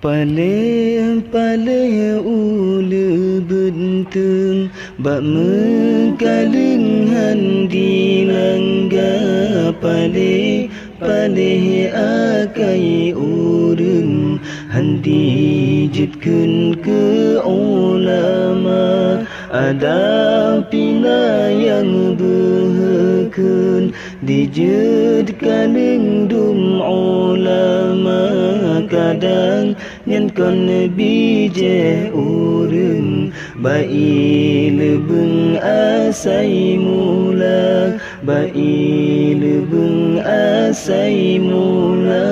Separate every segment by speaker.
Speaker 1: Paleh-paleh ulu benteng bak mekaleng handi langga. Paleh-paleh akai urang handi jetkeun ke ulama. Ada pina yang behekeun dijetkan dum ulama. Kadang nyan kon bije urang bai lebeng asai mula. Bai lebeng asai mula.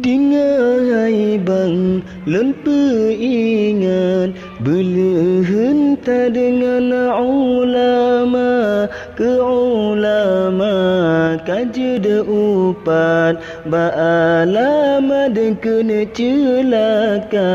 Speaker 1: Dingai bang lun peingat belehen ta dengan ulama. Ke ulama kajud upat ba alama dengkeun celaka.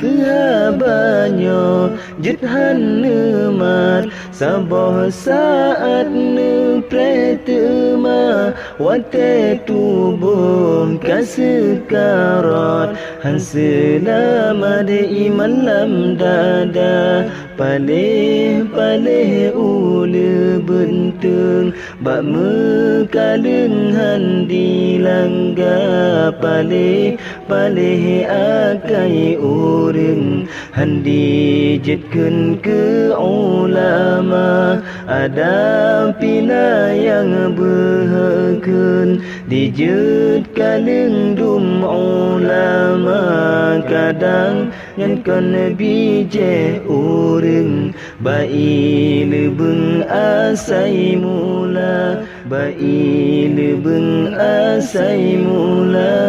Speaker 1: Kehabanyo jethan nemat saboh saat ne pretema. Wate tubuh kasekarat han selama de iman lam dada. Paleh-paleh ulu benteng bak mekaleng handi langga. Paleh-paleh akai urang handi jetkeun ke ulama. Ada pina yang behekeun dijetkan dum ulama. Kadang nyan kon bije urang bai lebeng asai mula. Bai lebeng asai mula.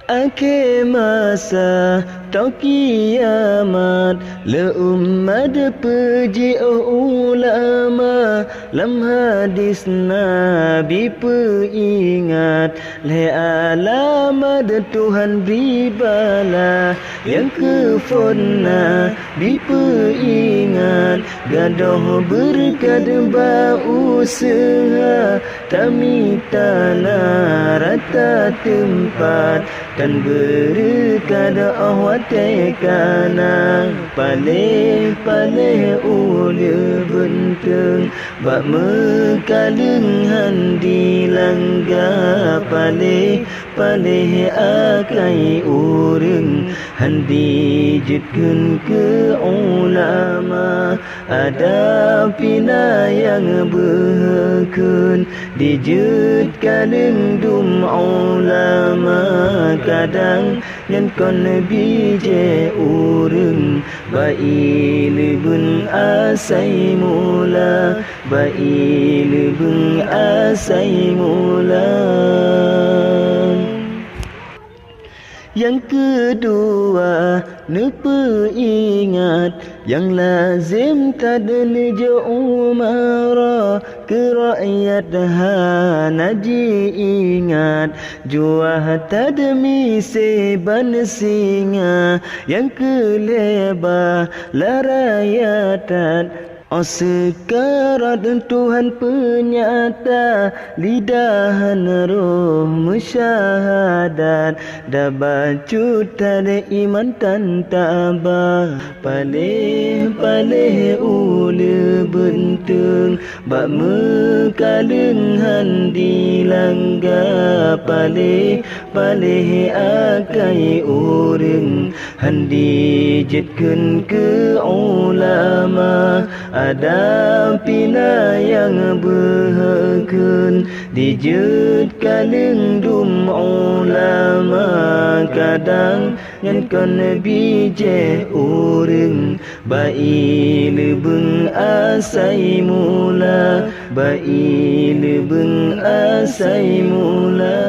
Speaker 1: Ake masa tau kiamat le ummad puji ulama. Lam hadis Nabi peingat le alamat Tuhan beribalah. Yang kefona dipeingat gadoh berkat bausaha. Tami tanah rata tempat dan berkat ahwate kana. Paleh-paleh ulu benteng bak mekaleng handi langga. Paleh-paleh akai urang handi jetkeun ke ulama. Ada pina yang behekeun dijetkan dum ulama. Kadang nyan kon bije urang bai lebeng asai mula. Bai lebeng asai mula. Yang kedua nepeingat yang lazim tadne je umara. Ke rakyat hanaji ingat juah tadmi seban singa. Yang keleba larayatan sekarat Tuhan penyata. Lidahan roh musyahadat dabacut tade iman tantaba. Paleh-paleh ulu benteng bak mekaleng handi langga. Paleh-paleh akai urang handi jetkeun ke ulama. Ada pina yang behekeun dijetkan dum ulama. Kadang nyan kon bije urang bai lebeng asai mula. Bai lebeng asai mula.